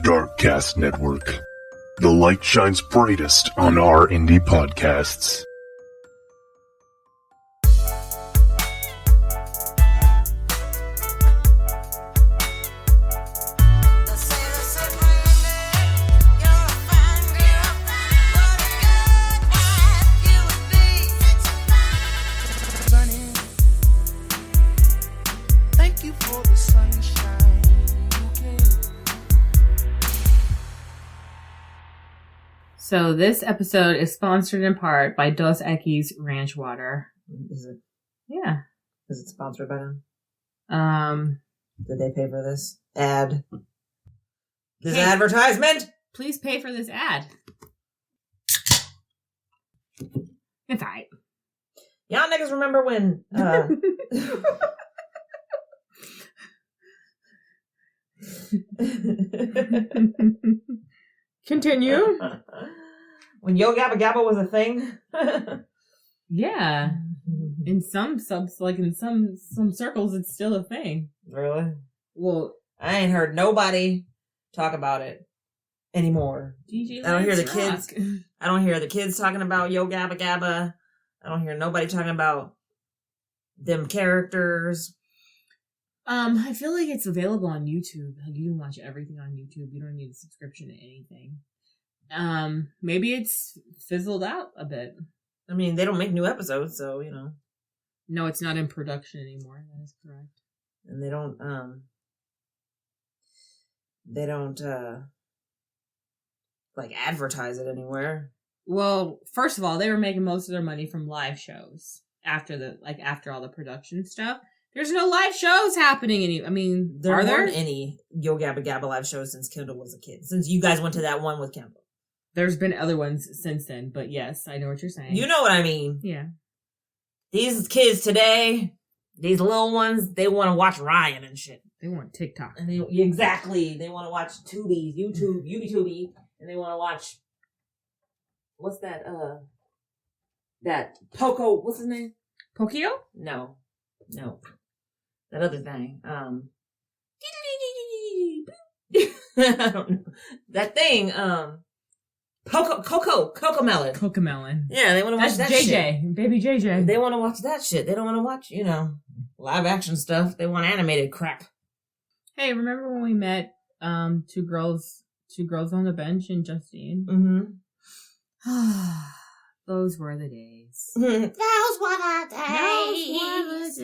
Darkcast Network. The light shines brightest on our indie podcasts. So this episode is sponsored in part by Dos Equis Ranch Water. Is it? Yeah. Is it sponsored by them? Did they pay for this ad? This advertisement? Please pay for this ad. It's alright. Y'all niggas remember when Continue. When Yo Gabba Gabba was a thing? Yeah. In some circles, it's still a thing. Really? Well, I ain't heard nobody talk about it anymore. DJ I don't hear the Lance kids. Rock. I don't hear the kids talking about Yo Gabba Gabba. I don't hear nobody talking about them characters. I feel like it's available on YouTube. Like, you can watch everything on YouTube. You don't need a subscription to anything. Maybe it's fizzled out a bit. I mean, they don't make new episodes, so, you know. No, it's not in production anymore. That is correct. And they don't, like, advertise it anywhere. Well, first of all, they were making most of their money from live shows after all the production stuff. There's no live shows happening There weren't any Yo Gabba Gabba live shows since Kendall was a kid. Since you guys went to that one with Kendall. There's been other ones since then, but yes, I know what you're saying. You know what I mean. Yeah. These kids today, these little ones, they want to watch Ryan and shit. They want TikTok. And they want to watch YouTube, and they want to watch, what's that, that Poco, what's his name? Pokio? No. That other thing. I don't know. That thing, Cocomelon. Cocomelon. Yeah, they want to watch that JJ, shit. Baby JJ. They want to watch that shit. They don't want to watch, live action stuff. They want animated crap. Hey, remember when we met two girls on the bench in Justine? Mm-hmm. Those were the days. Those were the days.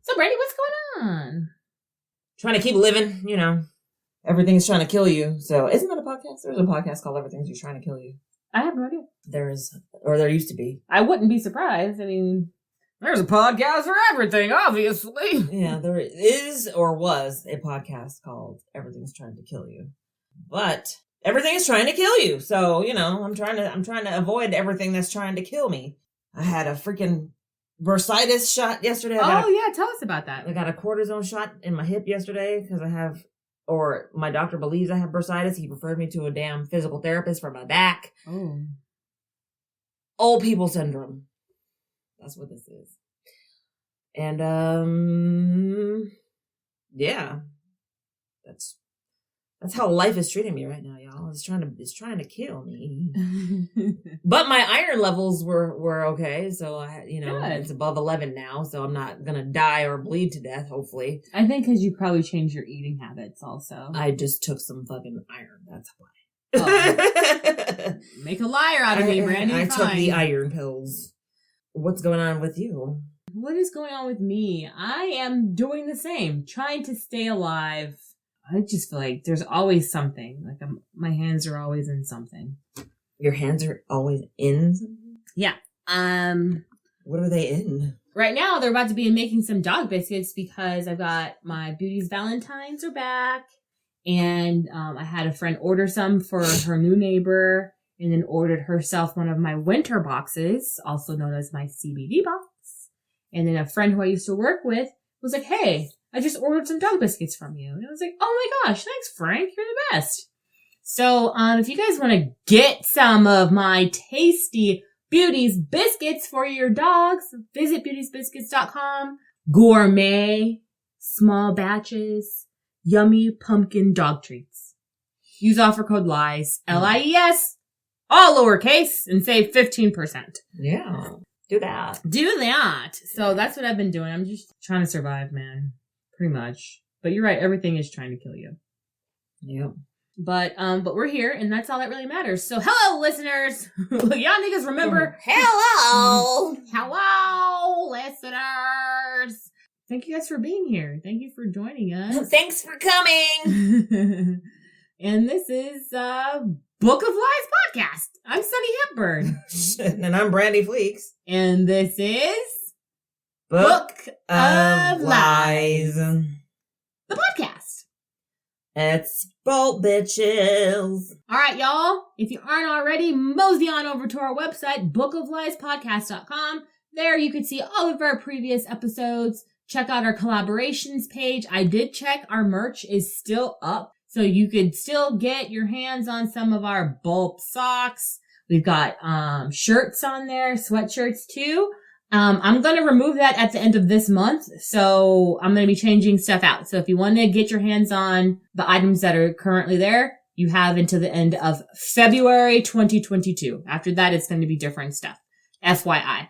So, Brady, what's going on? Trying to keep living, Everything's trying to kill you. So, isn't that a podcast? There's a podcast called Everything's Just Trying to Kill You. I have no idea. There used to be. I wouldn't be surprised. I mean, there's a podcast for everything, obviously. Yeah, there is or was a podcast called Everything's Trying to Kill You. But everything is trying to kill you. So, I'm trying to avoid everything that's trying to kill me. I had a freaking bursitis shot yesterday. Yeah, tell us about that. I got a cortisone shot in my hip yesterday because my doctor believes I have bursitis. He referred me to a damn physical therapist for my back. Oh. Old people syndrome. That's what this is. And, yeah. That's how life is treating me right now, y'all. It's trying to kill me. But my iron levels were okay. So it's above 11 now. So I'm not going to die or bleed to death, hopefully. I think because you probably changed your eating habits also. I just took some fucking iron. That's why. Oh. Make a liar out of me, Brandy. I took the iron pills. What's going on with you? What is going on with me? I am doing the same. Trying to stay alive. I just feel like there's always something. Like my hands are always in something. Your hands are always in something? Yeah. What are they in? Right now, they're about to be making some dog biscuits because I've got my Beauty's Valentines are back. And I had a friend order some for her new neighbor and then ordered herself one of my winter boxes, also known as my CBD box. And then a friend who I used to work with was like, hey, I just ordered some dog biscuits from you. And I was like, oh my gosh, thanks, Frank. You're the best. So, if you guys want to get some of my tasty Beauty's Biscuits for your dogs, visit beautiesbiscuits.com. Gourmet small batches, yummy pumpkin dog treats. Use offer code LIES, LIES, all lowercase, and save 15%. Yeah. Do that. So that's what I've been doing. I'm just trying to survive, man. Pretty much. But you're right. Everything is trying to kill you. Yep. But we're here, and that's all that really matters. So, hello, listeners. Y'all niggas remember. Hello, listeners. Thank you guys for being here. Thank you for joining us. Thanks for coming. And this is Book of Lies podcast. I'm Sunny Hepburn. And I'm Brandy Fleeks. And this is Book of Lies. The podcast. It's Bolt Bitches. All right, y'all. If you aren't already, mosey on over to our website, bookofliespodcast.com. There you can see all of our previous episodes. Check out our collaborations page. I did check. Our merch is still up. So you could still get your hands on some of our bulb socks. We've got shirts on there, sweatshirts too. I'm going to remove that at the end of this month. So I'm going to be changing stuff out. So if you want to get your hands on the items that are currently there, you have until the end of February 2022. After that, it's going to be different stuff. FYI.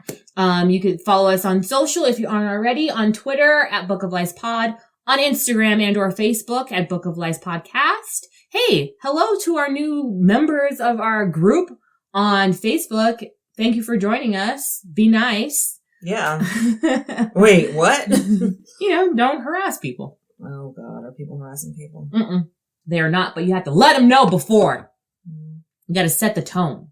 You can follow us on social if you aren't already, on Twitter at Book of Lies Pod, on Instagram and or Facebook at Book of Lies Podcast. Hey, hello to our new members of our group on Facebook. Thank you for joining us. Be nice. Yeah. Wait, what? Don't harass people. Oh, God. Are people harassing people? Mm-mm. They are not, but you have to let them know before. You got to set the tone.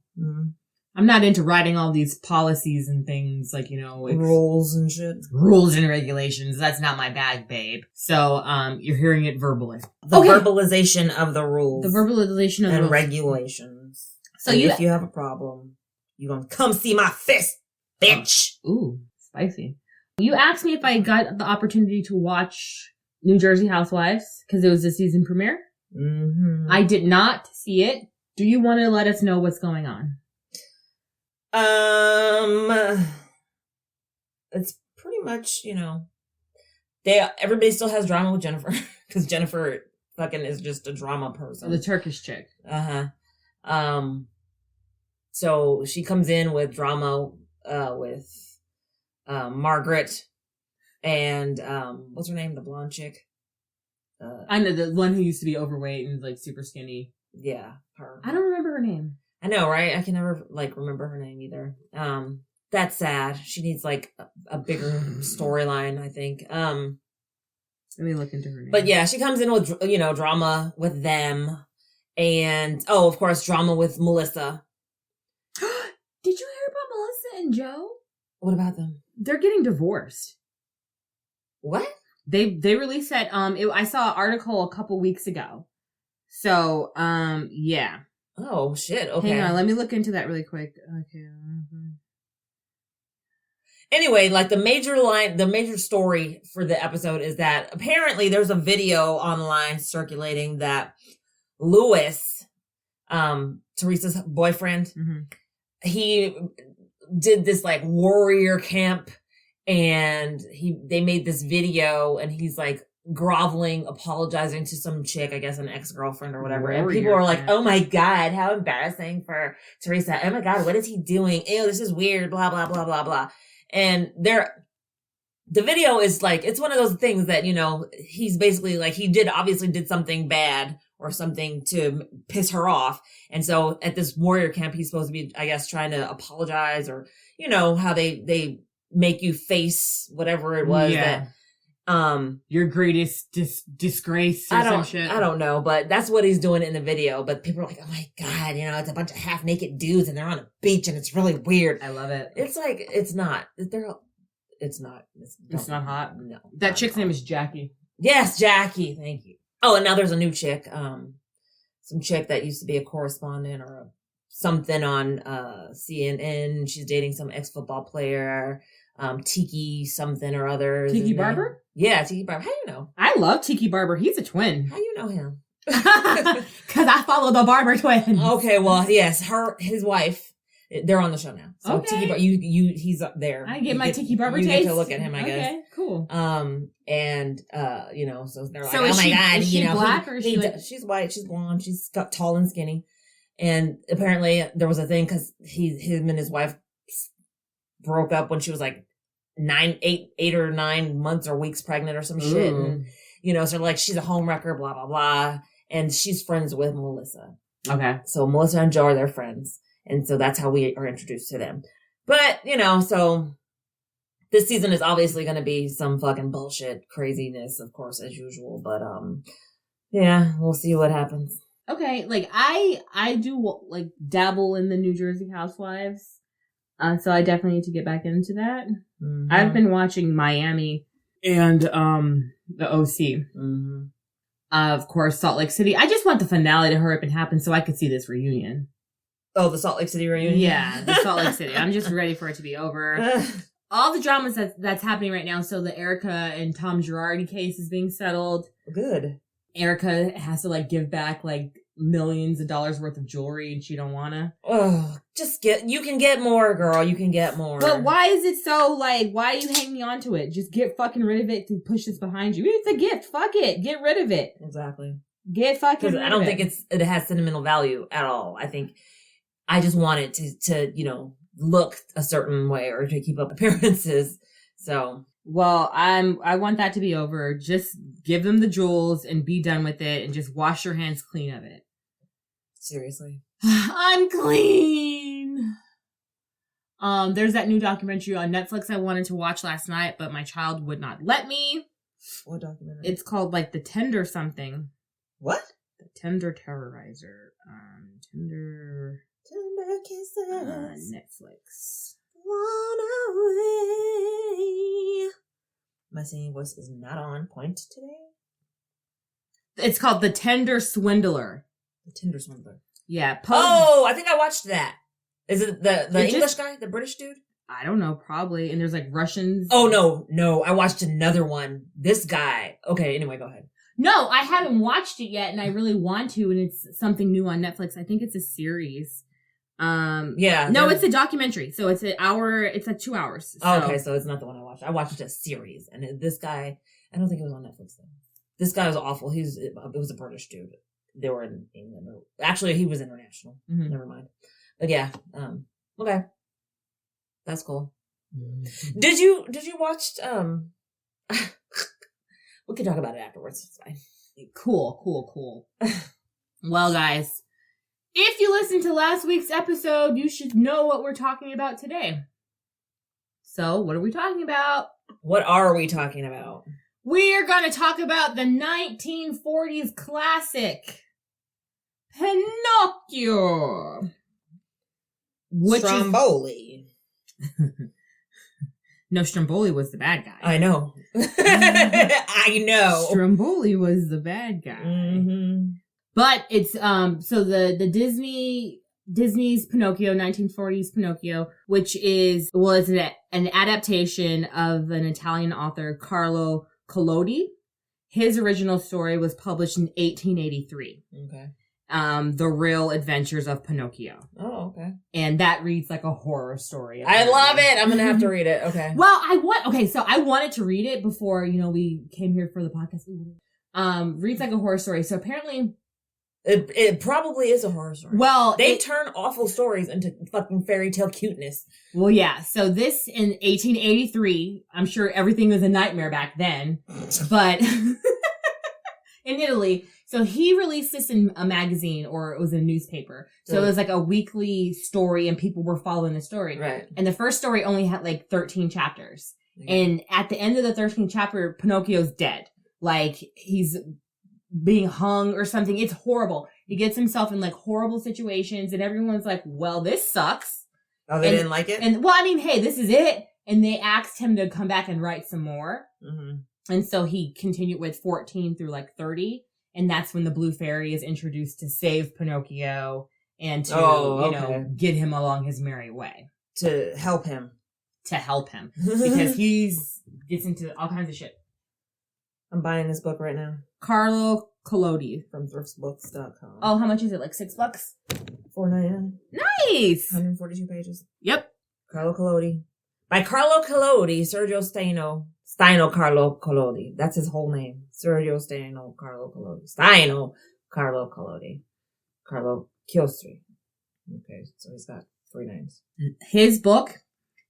I'm not into writing all these policies and things like, rules and shit. Rules and regulations. That's not my bag, babe. So, you're hearing it verbally. The verbalization of the rules. The verbalization of the rules. Regulations. So if you have a problem, you're going to come see my fist, bitch. Ooh, spicy. You asked me if I got the opportunity to watch New Jersey Housewives because it was the season premiere. Mm-hmm. I did not see it. Do you want to let us know what's going on? It's pretty much, everybody still has drama with Jennifer because Jennifer fucking is just a drama person. The Turkish chick. So she comes in with drama, with, Margaret and, what's her name? The blonde chick. I know, the one who used to be overweight and like super skinny. Yeah, her. I don't remember her name. I know, right? I can never remember her name either. That's sad. She needs a bigger storyline, I think. Let me look into her name. But yeah, she comes in with drama with them, and of course, drama with Melissa. Did you hear about Melissa and Joe? What about them? They're getting divorced. What? They released that. I saw an article a couple weeks ago. So, yeah. Oh, shit. Okay. Hang on. Let me look into that really quick. Okay. Anyway, the major story for the episode is that apparently there's a video online circulating that Louis, Teresa's boyfriend, he did this warrior camp, and they made this video, and he's groveling, apologizing to some chick, I guess an ex-girlfriend or whatever. And people are like, oh my God, how embarrassing for Teresa. Oh my God, what is he doing? Ew, this is weird, blah, blah, blah, blah, blah. And the video is it's one of those things that, he's basically he obviously did something bad or something to piss her off. And so at this warrior camp, he's supposed to be, I guess, trying to apologize, or, how they make you face whatever it was that, your greatest disgrace or some shit. I don't know, but that's what he's doing in the video. But people are like, oh my God, it's a bunch of half naked dudes and they're on a beach and it's really weird. I love it. It's it's not. It's not hot? No. That chick's name is Jackie. Yes, Jackie. Thank you. Oh, and now there's a new chick. Some chick that used to be a correspondent or something on CNN. She's dating some ex-football player. Tiki something or other. Tiki Barber? Yeah, Tiki Barber. How do you know? I love Tiki Barber. He's a twin. How do you know him? Because I follow the Barber twins. Okay, well, yes, his wife They're on the show now. So Okay. Tiki he's up there. I get my Tiki Barber taste. taste. You get to look at him, I guess. Okay, cool. So they're like, So oh is my she- God. is she black or is she like- she's white, she's blonde, she's got tall and skinny. And apparently there was a thing because him and his wife broke up when she was like 8 or 9 months or weeks pregnant or some shit. And, so like, she's a homewrecker, blah, blah, blah. And she's friends with Melissa. Okay. So Melissa and Joe are their friends. And so that's how we are introduced to them. But, so this season is obviously going to be some fucking bullshit craziness, of course, as usual. But, yeah, we'll see what happens. Okay. Like, I do, like, dabble in the New Jersey Housewives. So I definitely need to get back into that. Mm-hmm. I've been watching Miami and, the OC. Mm-hmm. Of course, Salt Lake City. I just want the finale to hurry up and happen so I could see this reunion. Oh, the Salt Lake City reunion? Yeah, the Salt Lake City. I'm just ready for it to be over. All the dramas that's happening right now. So the Erica and Tom Girardi case is being settled. Good. Erica has to like give back like millions of dollars worth of jewelry and she don't wanna. Oh, you can get more, girl. You can get more. But why is it so like, why are you hanging on to it? Just get fucking rid of it to push this behind you. It's a gift. Fuck it. Get rid of it. Exactly. Get fucking rid of it. I don't think it has sentimental value at all. I just want it to look a certain way or to keep up appearances. So. Well, I want that to be over. Just give them the jewels and be done with it and just wash your hands clean of it. Seriously. I'm clean. There's that new documentary on Netflix I wanted to watch last night, but my child would not let me. What documentary? It's called like The Tender something. What? The Tender Terrorizer. Tender Kisses. Netflix. Blown away. My singing voice is not on point today. It's called The Tender Swindler. The Tinder Swindler. Yeah. I think I watched that. Is it the English guy? The British dude? I don't know, probably. And there's like Russians. Oh, no. I watched another one. This guy. Okay, anyway, go ahead. No, I haven't watched it yet and I really want to, and it's something new on Netflix. I think it's a series. Yeah. No, it's a documentary. So it's it's like 2 hours. So. Okay, so it's not the one I watched. I watched a series. And this guy, I don't think it was on Netflix though. This guy was awful. It was a British dude. They were in England. Actually, he was international. Mm-hmm. Never mind. But yeah, okay. That's cool. Mm-hmm. Did you watch, we can talk about it afterwards. It's fine. Cool. Well, guys, if you listened to last week's episode, you should know what we're talking about today. So, what are we talking about? What are we talking about? We are going to talk about the 1940s classic, Pinocchio. Stromboli. No, Stromboli was the bad guy. I know. I know. Stromboli was the bad guy. Mm-hmm. But it's so the Disney's Pinocchio, 1940s Pinocchio, which is an adaptation of an Italian author, Carlo Collodi. His original story was published in 1883. Okay. The Real Adventures of Pinocchio. Oh, okay. And that reads like a horror story. I love it. I'm gonna have to read it. Okay. Well, so I wanted to read it before, we came here for the podcast. Reads like a horror story. So apparently it probably is a horror story. Well, they turn awful stories into fucking fairy tale cuteness. Well, yeah. So this in 1883, I'm sure everything was a nightmare back then, but in Italy. So he released this in a magazine, or it was a newspaper. So it was like a weekly story and people were following the story. Right. And the first story only had like 13 chapters. Yeah. And at the end of the 13th chapter, Pinocchio's dead. Like he's being hung or something. It's horrible. He gets himself in like horrible situations and everyone's like, well, this sucks. Oh, they didn't like it? And well, I mean, hey, this is it. And they asked him to come back and write some more. Mm-hmm. And so he continued with 14 through like 30. And that's when the Blue Fairy is introduced to save Pinocchio and to, get him along his merry way. To help him. Because he's gets into all kinds of shit. I'm buying this book right now. Carlo Collodi. From thriftsbooks.com. Oh, how much is it? Like $6? $4.99. Nice. 142 pages. Yep. Carlo Collodi. By Carlo Collodi, Sergio Staino. Staino Carlo Collodi. That's his whole name. Sergio Staino Carlo Collodi. Staino Carlo Collodi. Carlo Chiostri. Okay, so he's got 3 names. His book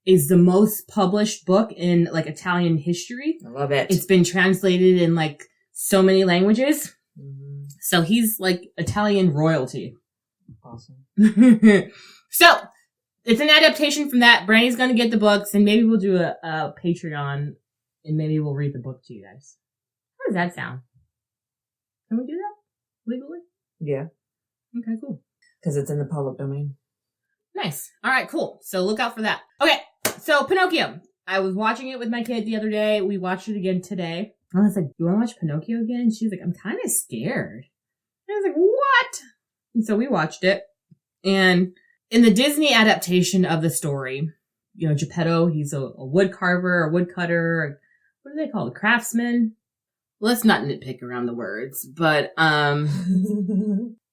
is the most published book in like Italian history. I love it. It's been translated in like so many languages. Mm-hmm. So he's like Italian royalty. Awesome. So it's an adaptation from that. Brandy's going to get the books and maybe we'll do a Patreon and maybe we'll read the book to you guys. How does that sound? Can we do that legally? Yeah. Okay, cool. Because it's in the public domain. Nice. All right, cool. So look out for that. Okay, so Pinocchio. I was watching it with my kid the other day. We watched it again today. I was like, you want to watch Pinocchio again? She's like, I'm kind of scared. I was like, what? And so we watched it. And in the Disney adaptation of the story, you know, Geppetto, he's a wood carver, a woodcutter, what do they call it? Craftsman? Let's not nitpick around the words, but that's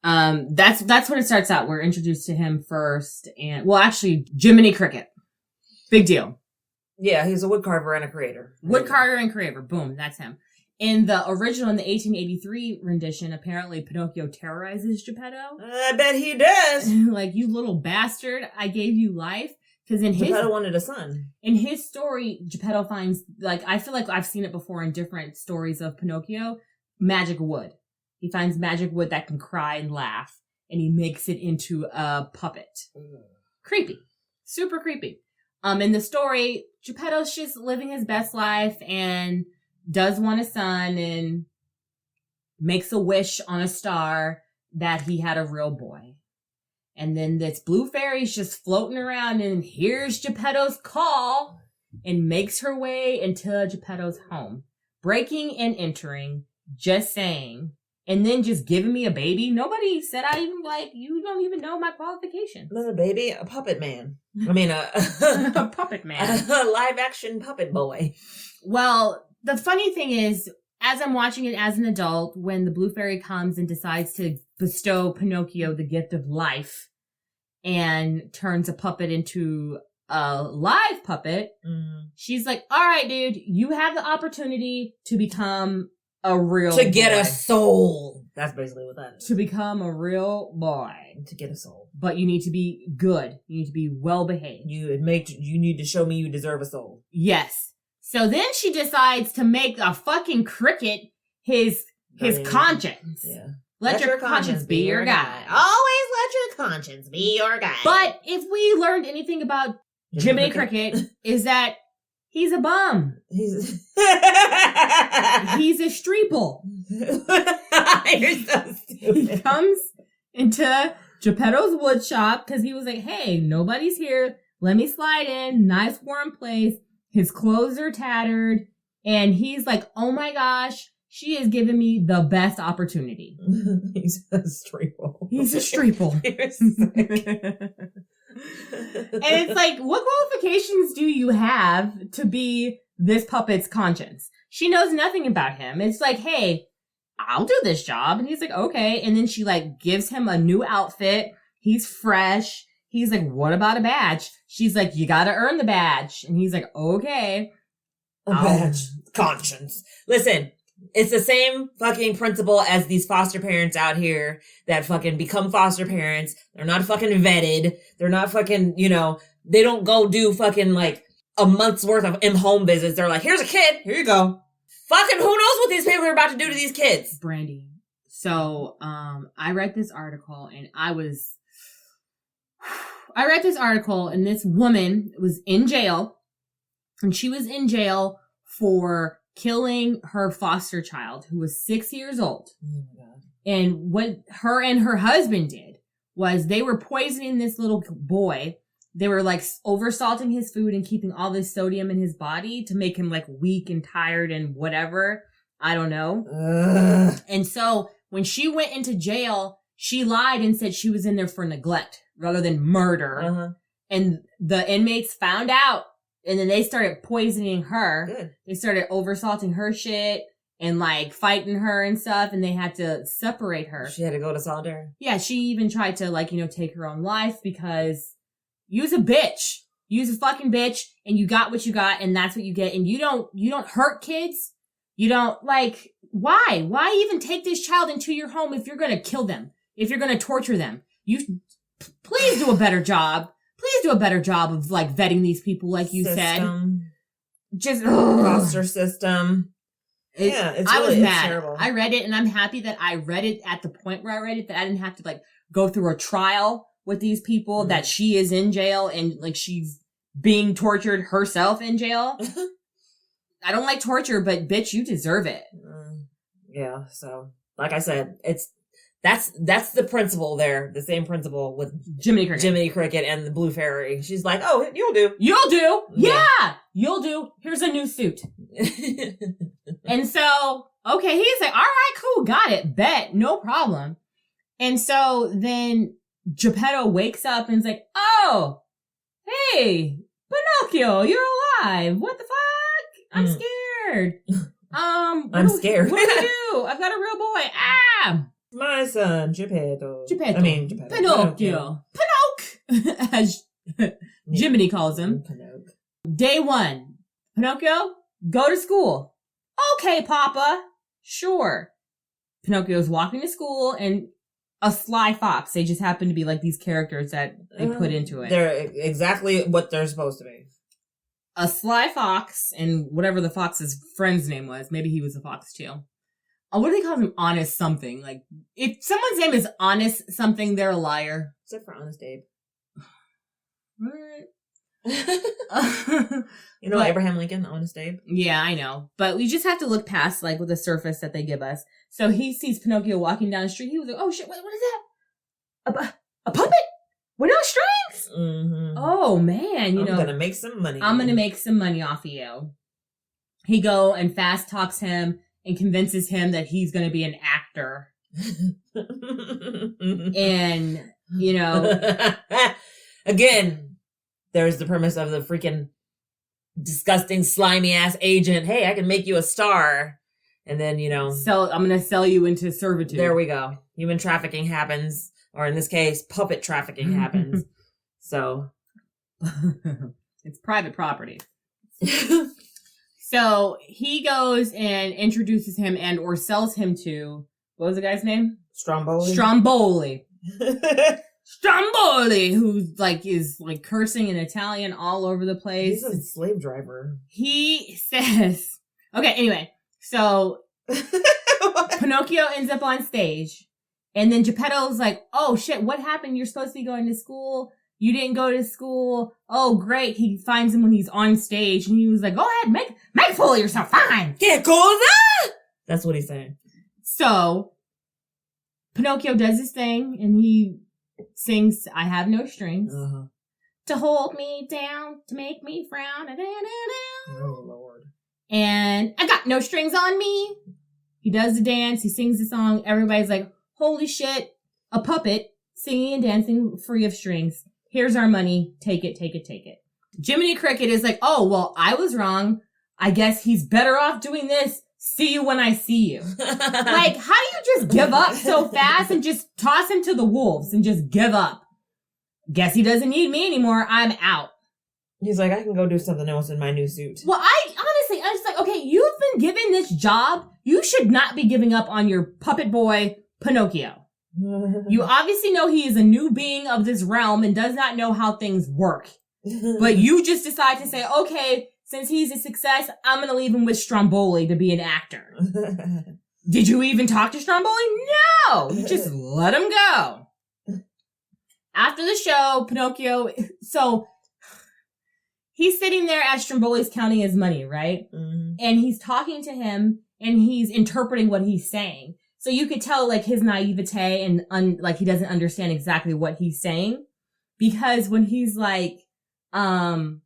when it starts out. We're introduced to him first, and well, actually, Jiminy Cricket, big deal. Yeah, he's a woodcarver and a creator. Woodcarver and creator, boom, that's him. In the original, in the 1883 rendition, apparently Pinocchio terrorizes Geppetto. I bet he does. Like, you little bastard, I gave you life. Because in Geppetto wanted a son. In his story, Geppetto finds, like, I feel like I've seen it before in different stories of Pinocchio, magic wood. He finds magic wood that can cry and laugh, and he makes it into a puppet. Creepy. Super creepy. In the story, Geppetto's just living his best life and does want a son and makes a wish on a star that he had a real boy. And then this blue fairy's just floating around and hears Geppetto's call and makes her way into Geppetto's home. Breaking and entering, just saying, and then just giving me a baby. Nobody said I even you don't even know my qualifications. Not a baby, a puppet man. I mean, a puppet man. A live action puppet boy. Well, the funny thing is, as I'm watching it as an adult, when the blue fairy comes and decides to bestow Pinocchio the gift of life and turns a puppet into a live puppet, she's like, all right, dude, you have the opportunity to become a real To get boy. a soul. That's basically what that is. To become a real boy. To get a soul. But you need to be good. You need to be well behaved. You need to show me you deserve a soul. Yes. So then she decides to make a fucking cricket his conscience. Yeah. Let your conscience be your guide. Always let your conscience be your guide. But if we learned anything about Jiminy Cricket, is that he's a bum. He's a streeple. You're so stupid. He comes into Geppetto's wood shop because he was like, hey, nobody's here. Let me slide in. Nice warm place. His clothes are tattered. And he's like, oh my gosh, she has given me the best opportunity. He's a streeple. He's a streeple. And it's like, what qualifications do you have to be this puppet's conscience? She knows nothing about him. It's like, hey, I'll do this job. And he's like, okay. And then she like gives him a new outfit. He's fresh. He's like, what about a badge? She's like, you gotta earn the badge. And he's like, okay. A badge. Conscience. Listen, it's the same fucking principle as these foster parents out here that fucking become foster parents. They're not fucking vetted. They're not fucking, they don't go do fucking like a month's worth of in-home visits. They're like, here's a kid. Here you go. Fucking who knows what these people are about to do to these kids. Brandy. So, I read this article and and this woman was in jail, and she was in jail for killing her foster child who was 6 years old. Oh my God. And what her and her husband did was they were poisoning this little boy. They were like oversalting his food and keeping all this sodium in his body to make him like weak and tired and whatever. I don't know. Ugh. And so when she went into jail, she lied and said she was in there for neglect rather than murder. Uh-huh. And the inmates found out, and then they started poisoning her. Good. They started oversalting her shit and like fighting her and stuff, and they had to separate her. She had to go to solitary. Yeah, she even tried to like, take her own life because you's a bitch. You's a fucking bitch, and you got what you got, and that's what you get. And you don't hurt kids. You don't like, why? Why even take this child into your home if you're gonna kill them? If you're gonna torture them? Please do a better job. Please do a better job of like vetting these people, like you said. Just foster system. I was mad. Terrible. I read it, and I'm happy that I read it at the point where I read it, that I didn't have to like go through a trial with these people, that she is in jail and like she's being tortured herself in jail. I don't like torture, but bitch, you deserve it. Yeah. So, like I said, that's the principle there. The same principle with Jiminy Cricket and the Blue Fairy. She's like, oh, you'll do. You'll do. Yeah. You'll do. Here's a new suit. And so, okay, he's like, all right, cool, got it. Bet. No problem. And so then Geppetto wakes up and is like, oh, hey, Pinocchio, you're alive. What the fuck? I'm scared. I'm scared. What do I do? I've got a real boy. Ah! My son, Geppetto. Geppetto. Pinocchio. Pinocchio! As Jiminy calls him. Pinocchio. Day 1. Pinocchio, go to school. Okay, Papa. Sure. Pinocchio's walking to school, and a sly fox. They just happen to be like these characters that they put into it. They're exactly what they're supposed to be. A sly fox, and whatever the fox's friend's name was. Maybe he was a fox too. What do they call him? Honest something. Like, if someone's name is Honest something, they're a liar. Except for Honest Abe. Right. You know, Abraham Lincoln, Honest Abe? Yeah, I know. But we just have to look past, like, with the surface that they give us. So he sees Pinocchio walking down the street. He was like, oh shit, what is that? A puppet? With no strings? Mm-hmm. Oh, man, I'm gonna make some money. I'm gonna make some money off of you. He go and fast talks him and convinces him that he's gonna be an actor. And, again, there's the premise of the freaking disgusting, slimy ass agent. Hey, I can make you a star. And then, I'm gonna sell you into servitude. There we go. Human trafficking happens. Or in this case, puppet trafficking happens. So. It's private property. So he goes and introduces him and or sells him to, what was the guy's name? Stromboli. Stromboli, who is cursing in Italian all over the place. He's a slave driver. He says, okay, anyway, so Pinocchio ends up on stage, and then Geppetto's like, oh shit, what happened? You're supposed to be going to school. You didn't go to school. Oh, great. He finds him when he's on stage, and he was like, go ahead, make a fool of yourself. Fine. Get cosa? That's what he's saying. So Pinocchio does his thing, and he sings I Have No Strings. Uh-huh. To hold me down, to make me frown. Oh, Lord. And I got no strings on me. He does the dance. He sings the song. Everybody's like, holy shit, a puppet singing and dancing free of strings. Here's our money. Take it, take it, take it. Jiminy Cricket is like, oh, well, I was wrong. I guess he's better off doing this. See you when I see you. Like, how do you just give up so fast and just toss him to the wolves and just give up? Guess he doesn't need me anymore. I'm out. He's like, I can go do something else in my new suit. Well, I was like, okay, you've been given this job. You should not be giving up on your puppet boy, Pinocchio. You obviously know he is a new being of this realm and does not know how things work. But you just decide to say, okay, since he's a success, I'm going to leave him with Stromboli to be an actor. Did you even talk to Stromboli? No! You just let him go. After the show, Pinocchio, so he's sitting there as Stromboli's counting his money, right? Mm-hmm. And he's talking to him and he's interpreting what he's saying. So you could tell his naivete and he doesn't understand exactly what he's saying. Because when he's like, I'm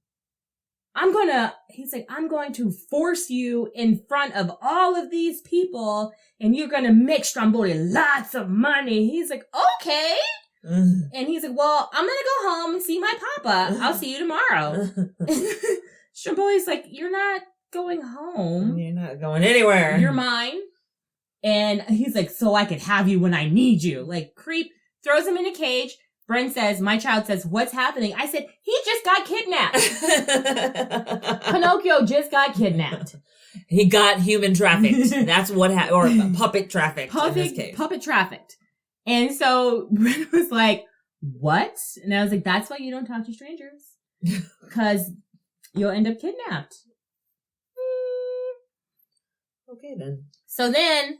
going to force you in front of all of these people and you're going to make Stromboli lots of money. He's like, okay. And he's like, well, I'm going to go home and see my papa. I'll see you tomorrow. Stromboli's like, you're not going home. You're not going anywhere. You're mine. And he's like, so I could have you when I need you. Like, creep, throws him in a cage. Bren says, my child says, what's happening? I said, he just got kidnapped. Pinocchio just got kidnapped. He got human trafficked. That's what happened. Or puppet trafficked in this case. Puppet trafficked. And so Bren was like, what? And I was like, that's why you don't talk to strangers. Because you'll end up kidnapped. Okay, then. So then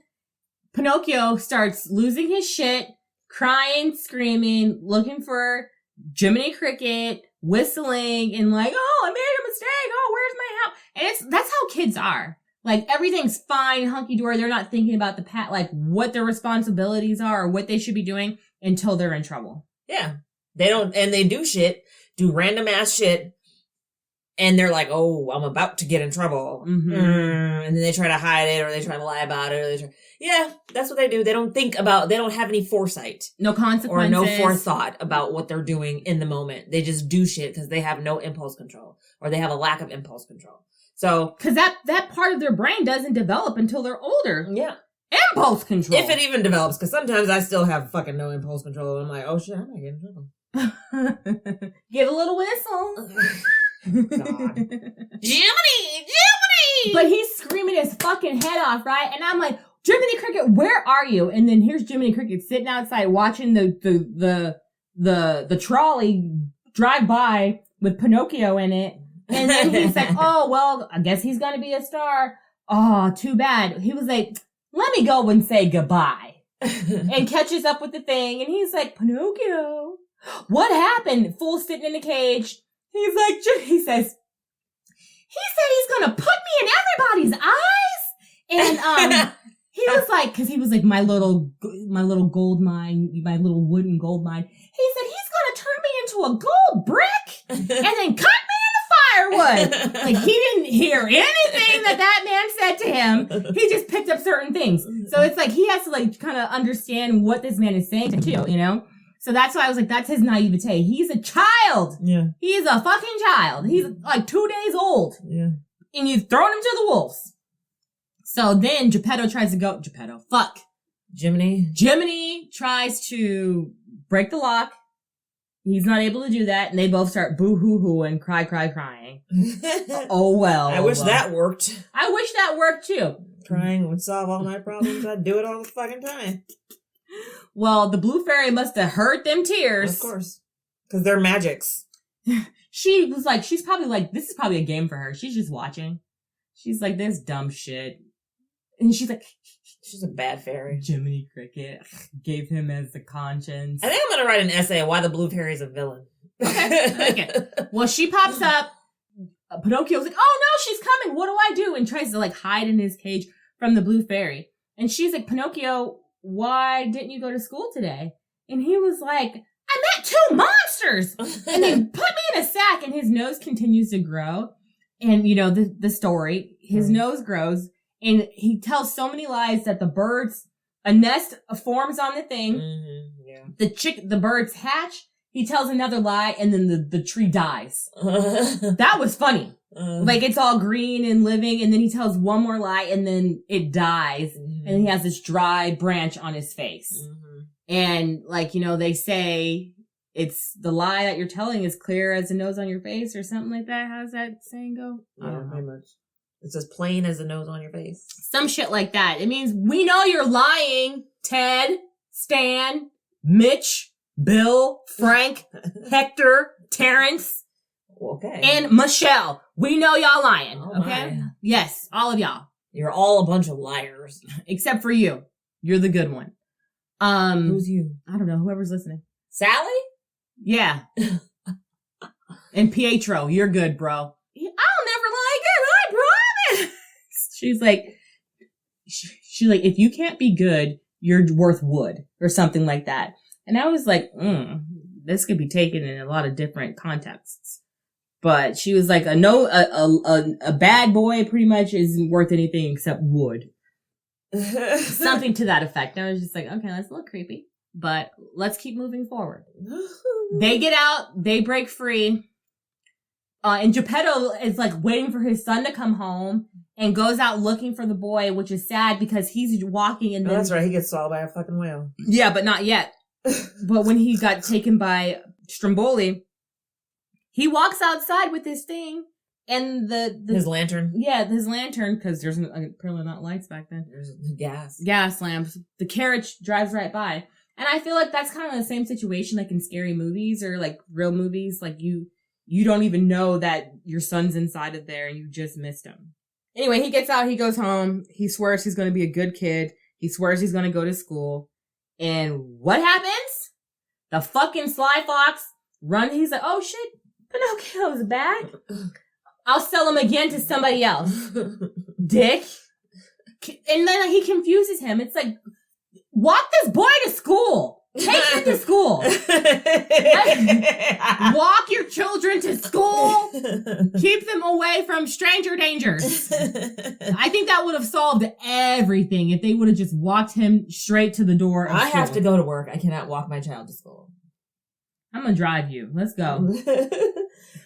Pinocchio starts losing his shit, crying, screaming, looking for Jiminy Cricket, whistling, and like, oh, I made a mistake. Oh, where's my house? And that's how kids are. Like, everything's fine, hunky-dory. They're not thinking about like, what their responsibilities are or what they should be doing until they're in trouble. Yeah. They don't, and they do random ass shit. And they're like, oh, I'm about to get in trouble. Mm-hmm. And then they try to hide it, or they try to lie about it, yeah, that's what they do. They don't they don't have any foresight. No consequences. Or no forethought about what they're doing in the moment. They just do shit because they have no impulse control. Or they have a lack of impulse control. So. Because that part of their brain doesn't develop until they're older. Yeah. Impulse control. If it even develops. Because sometimes I still have fucking no impulse control. And I'm like, oh shit, I might get in trouble. Give a little whistle. God. Jiminy! But he's screaming his fucking head off, right? And I'm like, Jiminy Cricket, where are you? And then here's Jiminy Cricket sitting outside watching the trolley drive by with Pinocchio in it. And then he's like, oh, well, I guess he's gonna be a star. Oh, too bad. He was like, let me go and say goodbye. And catches up with the thing. And he's like, Pinocchio, what happened? Fool sitting in a cage. He's like, he said he's gonna put me in everybody's eyes. And, he was like, cause he was like, my little gold mine, my little wooden gold mine. He said, he's gonna turn me into a gold brick and then cut me into firewood. Like, he didn't hear anything that man said to him. He just picked up certain things. So it's like, he has to like kind of understand what this man is saying to you, you know? So that's why I was like, that's his naivete. He's a child. Yeah. He's a fucking child. He's like 2 days old. Yeah. And you've thrown him to the wolves. So then Geppetto tries to go, Jiminy tries to break the lock. He's not able to do that. And they both start boo-hoo-hoo and crying. Oh, well. I wish that worked. I wish that worked too. Crying would solve all my problems. I'd do it all the fucking time. Well, the blue fairy must have heard them tears. Of course. Because they're magics. She was like, she's probably like, this is probably a game for her. She's just watching. She's like, this dumb shit. And she's like, she's a bad fairy. Jiminy Cricket gave him as the conscience. I think I'm going to write an essay on why the blue fairy's a villain. Okay, I like it. Well, she pops up. Pinocchio's like, oh no, she's coming. What do I do? And tries to like hide in his cage from the blue fairy. And she's like, Pinocchio, why didn't you go to school today? And he was like, I met 2 monsters. And they put me in a sack, and his nose continues to grow. And you know, the story, his nose grows, and he tells so many lies that a nest forms on the thing. Mm-hmm, yeah. The birds hatch. He tells another lie, and then the tree dies. That was funny. Like, it's all green and living, and then he tells one more lie, and then it dies, and he has this dry branch on his face. Mm-hmm. And, like, you know, they say it's the lie that you're telling is clear as the nose on your face, or something like that. How does that saying go? Yeah, pretty much. It's as plain as the nose on your face. Some shit like that. It means, we know you're lying, Ted, Stan, Mitch, Bill, Frank, Hector, Terrence, okay, and Michelle. We know y'all lying, okay? My. Yes, all of y'all. You're all a bunch of liars. Except for you. You're the good one. Who's you? I don't know, whoever's listening. Sally? Yeah. And Pietro, you're good, bro. I'll never lie again, I promise. She's like, if you can't be good, you're worth wood, or something like that. And I was like, this could be taken in a lot of different contexts. But she was like, a bad boy pretty much isn't worth anything except wood. Something to that effect. And I was just like, okay, that's a little creepy, but let's keep moving forward. They get out, they break free. And Geppetto is like waiting for his son to come home and goes out looking for the boy, which is sad because he's walking and then... that's right. He gets swallowed by a fucking whale. Yeah, but not yet. But when he got taken by Stromboli, he walks outside with his thing and his lantern. Yeah, his lantern, because there's apparently not lights back then. There's gas. Gas lamps. The carriage drives right by. And I feel like that's kind of the same situation like in scary movies or like real movies. Like you don't even know that your son's inside of there and you just missed him. Anyway, he gets out, he goes home, he swears he's going to be a good kid. He swears he's going to go to school. And what happens? The fucking Sly Fox runs. He's like, oh shit, Pinocchio's back. I'll sell him again to somebody else. Dick. And then he confuses him. It's like, walk this boy to school. Take him to school. Walk your children to school. Keep them away from stranger dangers. I think that would have solved everything if they would have just walked him straight to the door. I have to go to work. I cannot walk my child to school. I'm going to drive you. Let's go.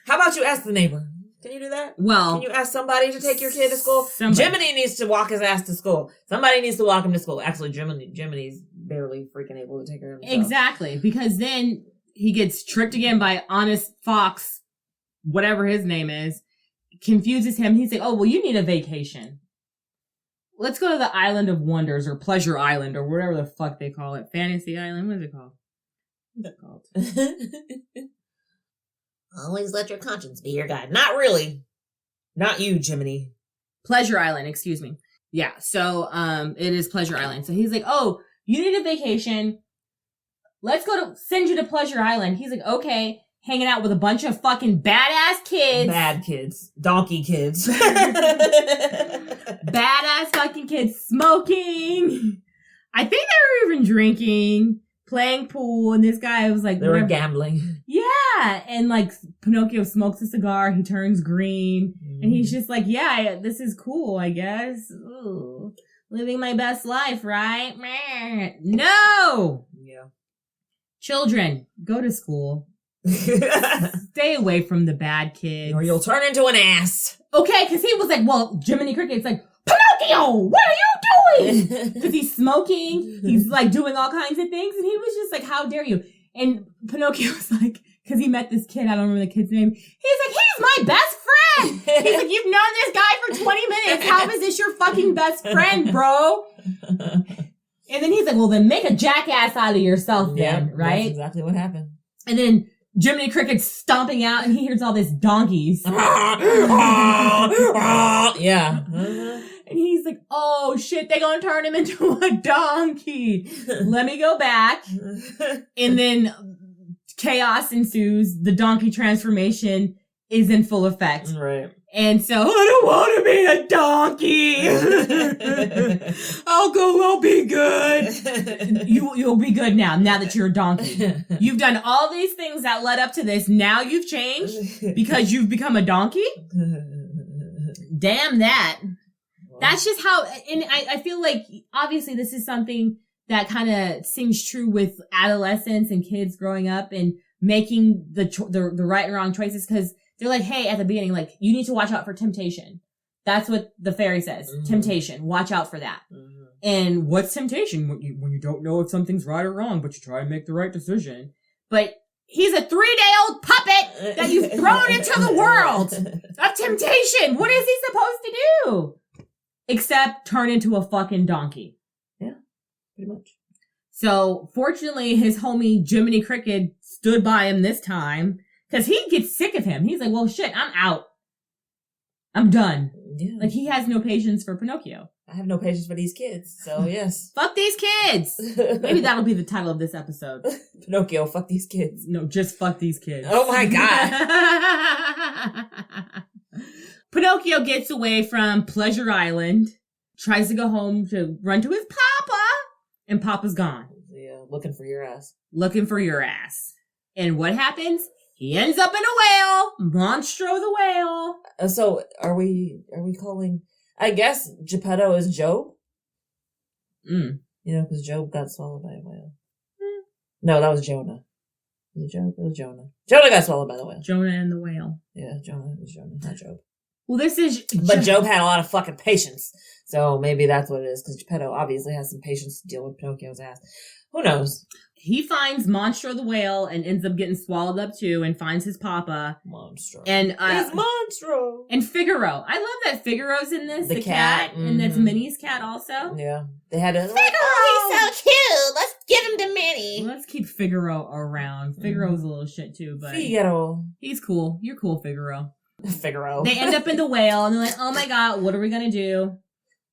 How about you ask the neighbor? Can you do that? Well, can you ask somebody to take your kid to school? Jiminy needs to walk his ass to school. Somebody needs to walk him to school. Actually, Jiminy's barely freaking able to take care of himself. Exactly, because then he gets tricked again by Honest Fox, whatever his name is, confuses him. He's like, oh, well, you need a vacation. Let's go to the Island of Wonders or Pleasure Island or whatever the fuck they call it. Fantasy Island? What is it called? What's it called? Always let your conscience be your guide. Not really. Not you, Jiminy. Pleasure Island, excuse me. Yeah, so it is Pleasure Island. So he's like, oh, you need a vacation. Let's send you to Pleasure Island. He's like, okay, hanging out with a bunch of fucking badass kids. Bad kids. Donkey kids. Badass fucking kids smoking. I think they were even drinking, playing pool, and this guy was like... They were gambling. Yeah, and like Pinocchio smokes a cigar, he turns green, and he's just like, yeah, this is cool, I guess. Ooh, living my best life, right? No! Yeah. Children, go to school. Stay away from the bad kids. Or you'll turn into an ass. Okay, because he was like, well, Jiminy Cricket's like, Pinocchio, what are you doing? Because he's smoking, he's like doing all kinds of things, and he was just like, how dare you? And Pinocchio was like, because he met this kid, I don't remember the kid's name, he's like, he's my best friend! He's like, you've known this guy for 20 minutes, how is this your fucking best friend, bro? And then he's like, well, then make a jackass out of yourself then, right? That's exactly what happened. And then Jiminy Cricket's stomping out, and he hears all this donkeys. Yeah. And he's like, oh shit, they gonna turn him into a donkey. Let me go back. And then chaos ensues. The donkey transformation is in full effect. Right. And so, I don't want to be a donkey. I'll be good. You'll be good now that you're a donkey. You've done all these things that led up to this. Now you've changed because you've become a donkey? Damn that. That's just how, and I feel like, obviously, this is something that kind of seems true with adolescents and kids growing up and making the right and wrong choices, because they're like, hey, at the beginning, like, you need to watch out for temptation. That's what the fairy says. Mm-hmm. Temptation. Watch out for that. Mm-hmm. And what's temptation? When you don't know if something's right or wrong, but you try to make the right decision. But he's a 3-day-old puppet that you've thrown into the world of temptation. What is he supposed to do? Except turn into a fucking donkey. Yeah, pretty much. So, fortunately, his homie Jiminy Cricket stood by him this time, because he gets sick of him. He's like, well, shit, I'm out. I'm done. Yeah. Like, he has no patience for Pinocchio. I have no patience for these kids, so yes. Fuck these kids! Maybe that'll be the title of this episode. Pinocchio, fuck these kids. No, just fuck these kids. Oh my God. Pinocchio gets away from Pleasure Island, tries to go home to run to his papa, and Papa's gone. Yeah, looking for your ass. Looking for your ass. And what happens? He ends up in a whale. Monstro the whale. So are we calling, I guess Geppetto is Job? You know, because Job got swallowed by a whale. No, that was Jonah. Was it Job? It was Jonah. Jonah got swallowed by the whale. Jonah and the whale. Yeah, Jonah. It was Jonah, not Job. Well, this is... But Job had a lot of fucking patience. So maybe that's what it is, because Geppetto obviously has some patience to deal with Pinocchio's ass. Who knows? He finds Monstro the whale and ends up getting swallowed up too, and finds his papa. Monstro. And it's Monstro. And Figaro. I love that Figaro's in this. The cat. Mm-hmm. And that's Minnie's cat also. Yeah. They had a... Figaro, he's so cute. Let's give him to Minnie. Let's keep Figaro around. Figaro's a little shit too, but... Figaro. He's cool. You're cool, Figaro. Figaro. They end up in the whale, and they're like, oh my god, what are we gonna do?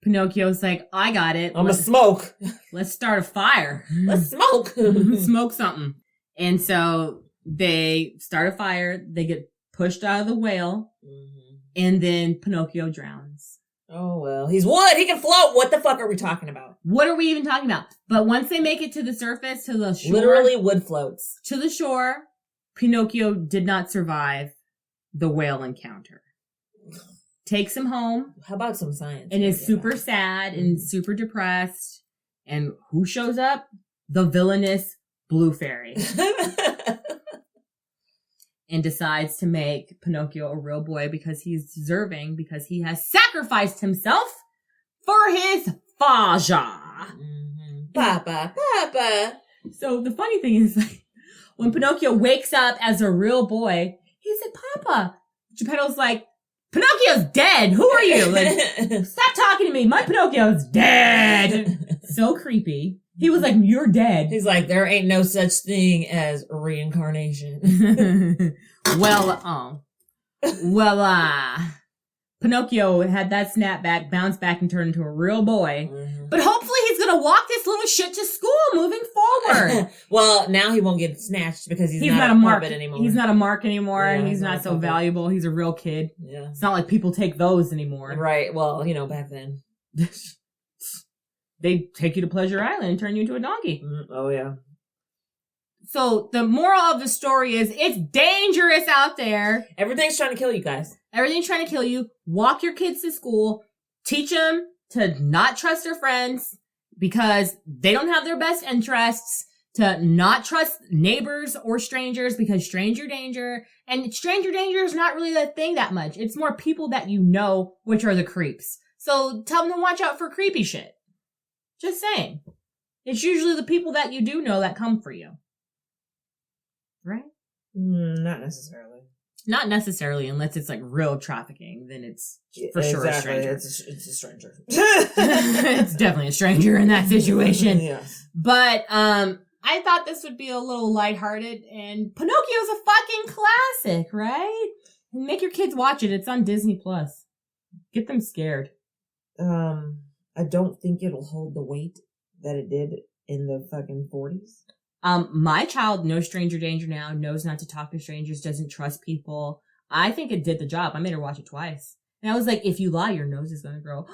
Pinocchio's like, I got it. I'm gonna smoke. Let's start a fire. Let's smoke. Smoke something. And so they start a fire. They get pushed out of the whale. Mm-hmm. And then Pinocchio drowns. Oh, well. He's wood. He can float. What the fuck are we talking about? What are we even talking about? But once they make it to the surface, to the shore. Literally wood floats. To the shore, Pinocchio did not survive the whale encounter. Takes him home. How about some science? And is super sad and super depressed. And who shows up? The villainous Blue Fairy. And decides to make Pinocchio a real boy because he's deserving, because he has sacrificed himself for his Faja. Mm-hmm. Papa, Papa. So the funny thing is, like, when Pinocchio wakes up as a real boy, he's like, Papa. Geppetto's like, Pinocchio's dead. Who are you? Like, stop talking to me. My Pinocchio's dead. So creepy. He was like, you're dead. He's like, there ain't no such thing as reincarnation. Pinocchio had that snapback, bounced back, and turned into a real boy. Mm-hmm. But hopefully he's going to walk this little shit to school moving forward. Well, now he won't get snatched because he's not a mark anymore. He's not a mark anymore, yeah, and he's not so valuable. He's a real kid. Yeah. It's not like people take those anymore. Right. Well, back then. They take you to Pleasure Island and turn you into a donkey. Oh, yeah. So the moral of the story is it's dangerous out there. Everything's trying to kill you guys. Everything's trying to kill you. Walk your kids to school. Teach them to not trust their friends because they don't have their best interests. To not trust neighbors or strangers because stranger danger. And stranger danger is not really that thing that much. It's more people that you know, which are the creeps. So tell them to watch out for creepy shit. Just saying. It's usually the people that you do know that come for you. Right? Not necessarily. Not necessarily, unless it's like real trafficking. Then it's for sure a stranger. It's a stranger. It's definitely a stranger in that situation. Yes. But I thought this would be a little lighthearted, and Pinocchio's a fucking classic, right? And make your kids watch it. It's on Disney Plus. Get them scared. I don't think it'll hold the weight that it did in the fucking 40s. My child knows stranger danger now, knows not to talk to strangers, doesn't trust people. I think it did the job. I made her watch it twice. And I was like, if you lie, your nose is going to grow.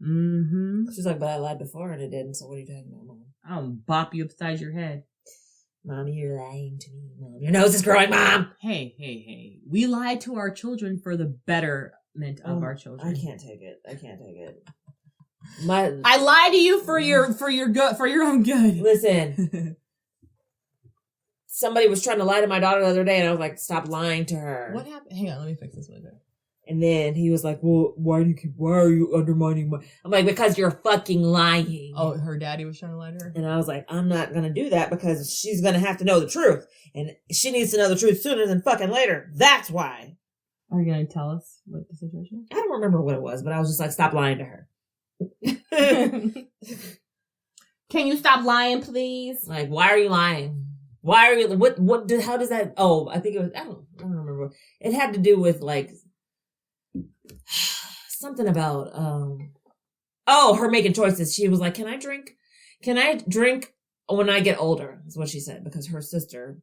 Mm-hmm. She's like, but I lied before and it didn't, so what are you talking about, Mom? I'll bop you upside your head. Mommy, you're lying to me, Mom. Your nose is growing, Mom! Hey. We lie to our children for the betterment of our children. I can't take it. I lie to you for your good, for your own good. Listen. Somebody was trying to lie to my daughter the other day, and I was like, stop lying to her. What happened? Hang on, let me fix this one. And then he was like, well, why are you undermining my... I'm like, because you're fucking lying. Oh, her daddy was trying to lie to her? And I was like, I'm not going to do that because she's going to have to know the truth. And she needs to know the truth sooner than fucking later. That's why. Are you going to tell us what the situation is? I don't remember what it was, but I was just like, stop lying to her. Can you stop lying, please? Like, why are you lying? How does that... Oh, I think it was... I don't remember. It had to do with like... something about her making choices. She was like, can I drink when I get older, is what she said, because her sister,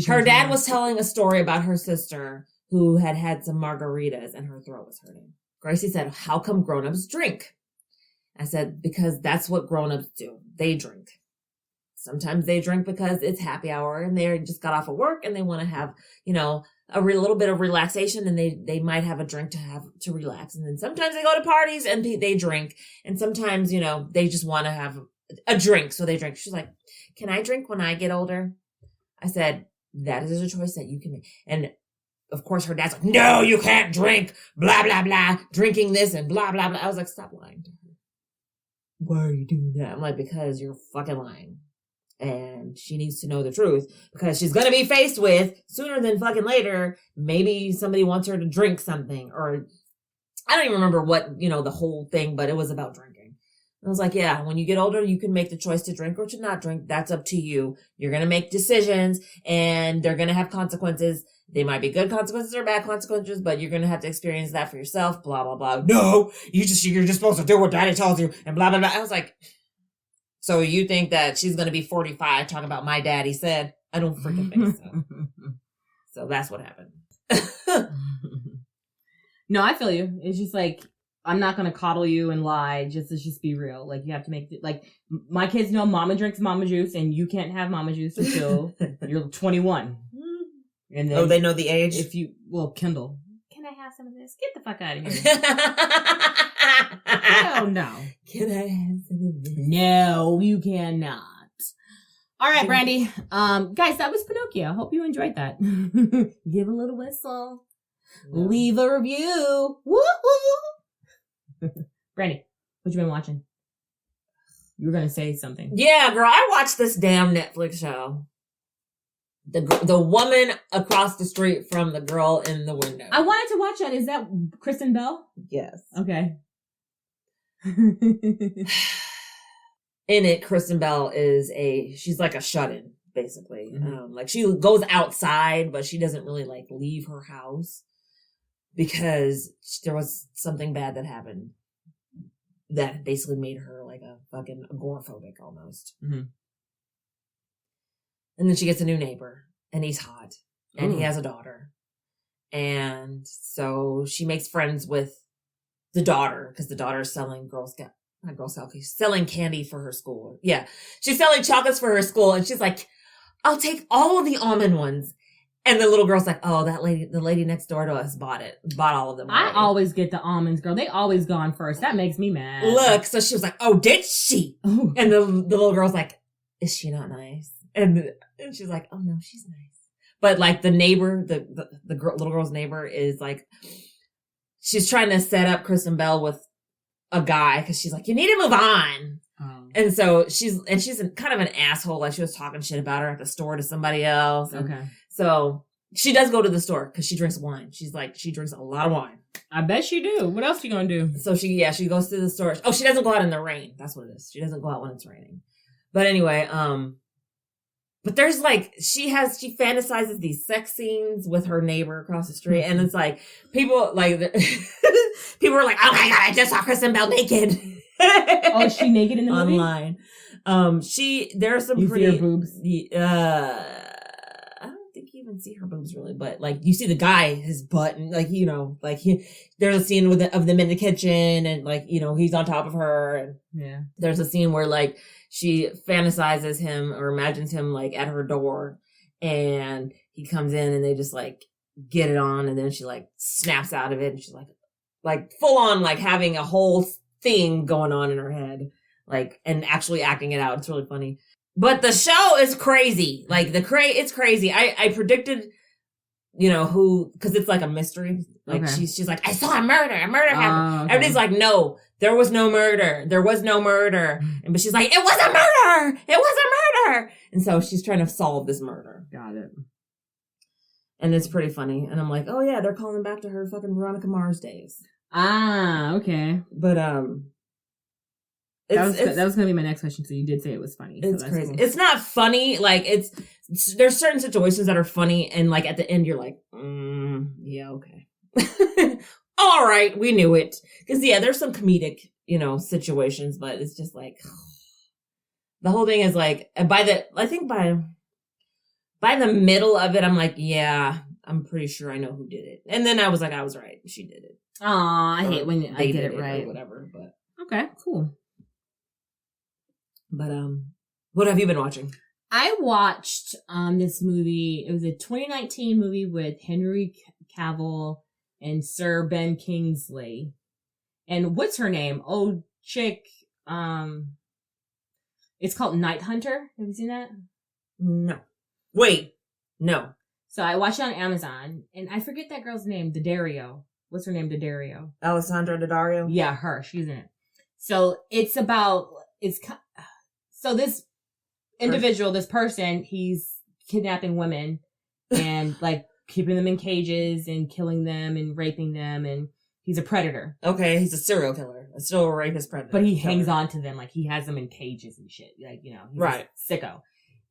her dad was telling a story about her sister who had some margaritas and her throat was hurting. Gracie said, how come grown-ups drink? I said, because that's what grown-ups do. They drink. Sometimes they drink because it's happy hour and they just got off of work and they want to have, a little bit of relaxation, and they might have a drink to relax. And then sometimes they go to parties and they drink. And sometimes, they just want to have a drink. So they drink. She's like, can I drink when I get older? I said, that is a choice that you can make. And of course her dad's like, no, you can't drink, blah, blah, blah, drinking this and blah, blah, blah. I was like, stop lying to her. Why are you doing that? I'm like, because you're fucking lying. And she needs to know the truth because she's going to be faced with sooner than fucking later. Maybe somebody wants her to drink something, or I don't even remember what, the whole thing, but it was about drinking. I was like, yeah, when you get older, you can make the choice to drink or to not drink. That's up to you. You're going to make decisions and they're going to have consequences. They might be good consequences or bad consequences, but you're going to have to experience that for yourself, blah, blah, blah. No, you're just supposed to do what daddy tells you and blah, blah, blah. I was like, so you think that she's going to be 45 talking about my daddy said? I don't freaking think so. So that's what happened. No, I feel you. It's just like, I'm not going to coddle you and lie. Let's just be real. Like, you have to make it, like, my kids know mama drinks mama juice and you can't have mama juice until you're 21. And then they know the age? Kendall. Can I have some of this? Get the fuck out of here. Hell no. Can I have some of this? No, you cannot. All right, Brandy. Guys, that was Pinocchio. I hope you enjoyed that. Give a little whistle. No. Leave a review. Woo-hoo. Brandy, what you been watching? You were going to say something. Yeah, girl, I watched this damn Netflix show. The woman across the street from the girl in the window. I wanted to watch that. Is that Kristen Bell? Yes. Okay. In it, Kristen Bell she's like a shut-in, basically. Mm-hmm. Like she goes outside, but she doesn't really like leave her house because there was something bad that happened that basically made her like a fucking agoraphobic almost. Mm-hmm. And then she gets a new neighbor, and he's hot, and he has a daughter. And so she makes friends with the daughter, because the daughter is selling selling candy for her school. Yeah, she's selling chocolates for her school, and she's like, I'll take all of the almond ones. And the little girl's like, oh, the lady next door to us bought all of them. I always get the almonds, girl. They always gone first. That makes me mad. Look, so she was like, oh, did she? Ooh. And the little girl's like, is she not nice? And she's like, oh no, she's nice. But like the neighbor, the little girl's neighbor is like, she's trying to set up Kristen Bell with a guy because she's like, you need to move on. Oh. And so she's kind of an asshole. Like she was talking shit about her at the store to somebody else. Okay. So she does go to the store because she drinks wine. She's like, she drinks a lot of wine. I bet she do. What else you gonna do? So she goes to the store. Oh, she doesn't go out in the rain. That's what it is. She doesn't go out when it's raining. But anyway, but there's like, she fantasizes these sex scenes with her neighbor across the street. And it's like, people are like, oh my God, I just saw Kristen Bell naked. Oh, is she naked in the movie? Online. There's some you pretty, see her boobs? I don't think you even see her boobs really, but like you see the guy, his butt, and like, there's a scene of them in the kitchen and like, he's on top of her. And yeah, there's a scene where like, she fantasizes him or imagines him like at her door and he comes in and they just like get it on and then she like snaps out of it and she's like full on like having a whole thing going on in her head, like, and actually acting it out. It's really funny. But the show is crazy. Like it's crazy. I predicted, who, cause it's like a mystery. Like okay. She's like, I saw a murder happened. Okay. Everybody's like, no, there was no murder. But she's like, it was a murder. And so she's trying to solve this murder. Got it. And it's pretty funny. And I'm like, oh yeah, they're calling back to her fucking Veronica Mars days. Ah, okay. But, that was going to be my next question. So you did say it was funny. It's so crazy. Cool. It's not funny. Like there's certain situations that are funny. And like at the end, you're like, yeah, okay. All right. We knew it. Cause yeah, there's some comedic, situations, but it's just like the whole thing is like, by the middle of it, I'm like, yeah, I'm pretty sure I know who did it. And then I was like, I was right. She did it. Aw, I hate when I get it right. Or whatever, but. Okay, cool. But, what have you been watching? I watched, this movie. It was a 2019 movie with Henry Cavill and Sir Ben Kingsley. And what's her name? Oh, chick. It's called Night Hunter. Have you seen that? No. Wait, no. So I watched it on Amazon, and I forget that girl's name, Daddario. What's her name, Daddario? Alessandra Daddario? Yeah, her. She's in it. So so this individual, this person, he's kidnapping women and like keeping them in cages and killing them and raping them, and he's a predator. Okay, he's a serial killer, a serial rapist predator. But he hangs on to them, like he has them in cages and shit. Like, you know, he's a sicko.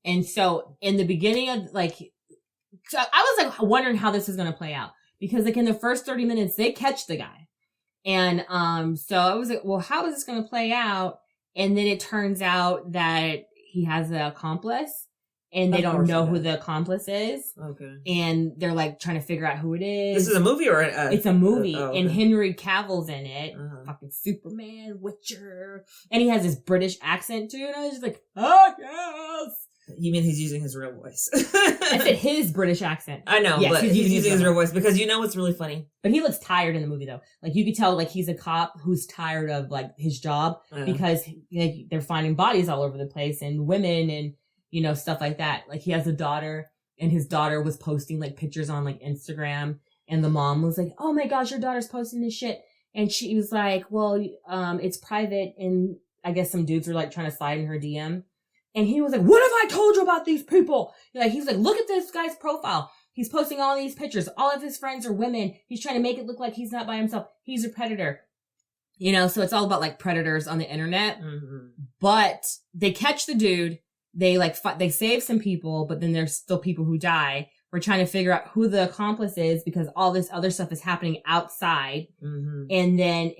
And so in the beginning of so I was like wondering how this is going to play out, because like in the first 30 minutes they catch the guy. And so I was like, well, how is this going to play out? And then it turns out that he has an accomplice, and they don't know who the accomplice is. Okay. And they're like trying to figure out who it is. This is a movie or it's a movie, and Henry Cavill's in it. Fucking Superman, Witcher, and he has this British accent too. And I was just like, oh yes. You mean he's using his real voice? I said his British accent. I know, yes, but he's using his real voice, because you know what's really funny? But he looks tired in the movie, though. Like, you could tell, like, he's a cop who's tired of, like, his job, because like, they're finding bodies all over the place, and women, and, you know, stuff like that. Like, he has a daughter, and his daughter was posting, like, pictures on, like, Instagram, and the mom was like, oh my gosh, your daughter's posting this shit. And she was like, well, it's private, and I guess some dudes were, like, trying to slide in her DM. And he was like, what have I told you about these people? Like, he was like, look at this guy's profile. He's posting all these pictures. All of his friends are women. He's trying to make it look like he's not by himself. He's a predator. You know, so it's all about like predators on the internet. Mm-hmm. But they catch the dude. They like, they save some people, but then there's still people who die. We're trying to figure out who the accomplice is, because all this other stuff is happening outside. Mm-hmm. And then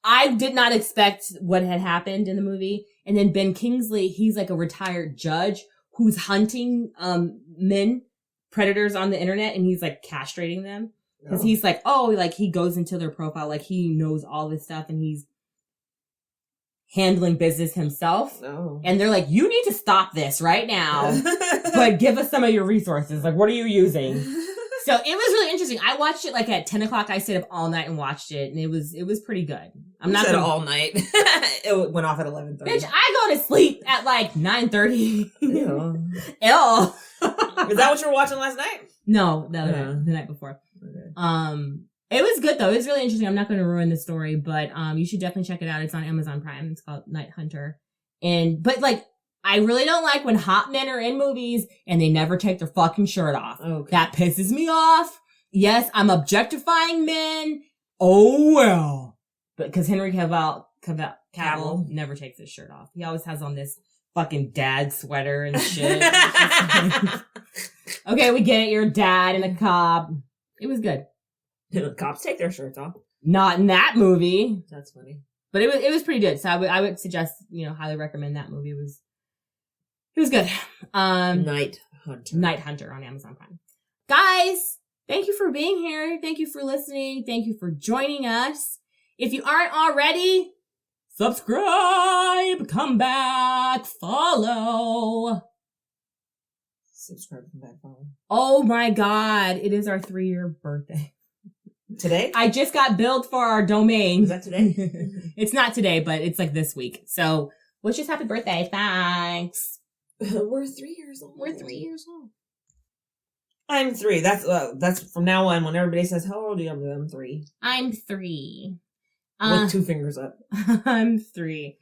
I did not expect what had happened in the movie. And then Ben Kingsley, he's like a retired judge who's hunting predators on the internet, and he's like castrating them. Because he's like, oh, like he goes into their profile, like he knows all this stuff, and he's handling business himself. Oh. And they're like, you need to stop this right now, but give us some of your resources. Like, what are you using? So it was really interesting. I watched it like at 10 o'clock. I stayed up all night and watched it, and it was pretty good. I'm not all night. It went off at 11:30. Bitch, I go to sleep at like 9:30. Ew. Is that what you were watching last night? No, the night before. Okay. It was good though. It was really interesting. I'm not going to ruin the story, but you should definitely check it out. It's on Amazon Prime. It's called Night Hunter. But like, I really don't like when hot men are in movies and they never take their fucking shirt off. Okay. That pisses me off. Yes, I'm objectifying men. Oh well. But because Henry Cavill never takes his shirt off. He always has on this fucking dad sweater and shit. Okay, we get it. You're a dad and a cop. It was good. The cops take their shirts off. Not in that movie. That's funny. But it was pretty good. So I would suggest, highly recommend that movie. It was good. Night Hunter on Amazon Prime. Guys, thank you for being here. Thank you for listening. Thank you for joining us. If you aren't already, subscribe, come back, follow. Subscribe, come back, follow. Oh my God. It is our 3-year birthday. Today? I just got billed for our domain. Is that today? It's not today, but it's like this week. So, wish us happy birthday. Thanks. We're 3 years old. We're 3 years old. I'm 3. That's from now on. When everybody says, "How old are you?" I'm 3. I'm 3. With 2 fingers up. I'm 3.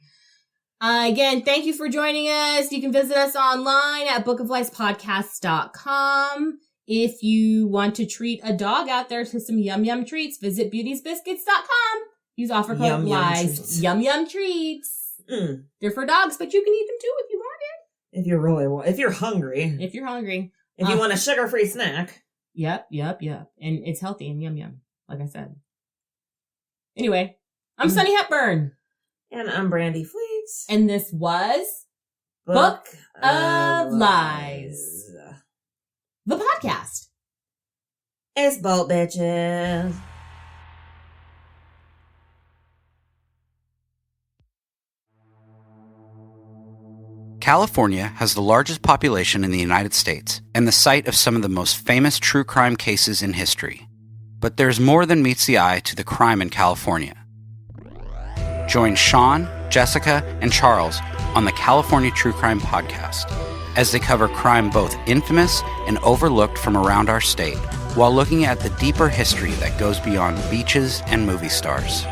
Again, thank you for joining us. You can visit us online at bookoflifespodcast.com. If you want to treat a dog out there to some yum yum treats, visit beautiesbiscuits.com. Use offer code LIES. Yum yum treats. Mm. They're for dogs, but you can eat them too if you want it. If you really want. If you're hungry. If you want a sugar-free snack. Yep. And it's healthy and yum yum, like I said. Anyway, I'm Sunny Hepburn. And I'm Brandy Fleeks. And this was Book of Lies. The podcast. It's boat bitches. California has the largest population in the United States and the site of some of the most famous true crime cases in history. But there's more than meets the eye to the crime in California. Join Sean, Jessica, and Charles on the California True Crime Podcast, as they cover crime both infamous and overlooked from around our state, while looking at the deeper history that goes beyond beaches and movie stars.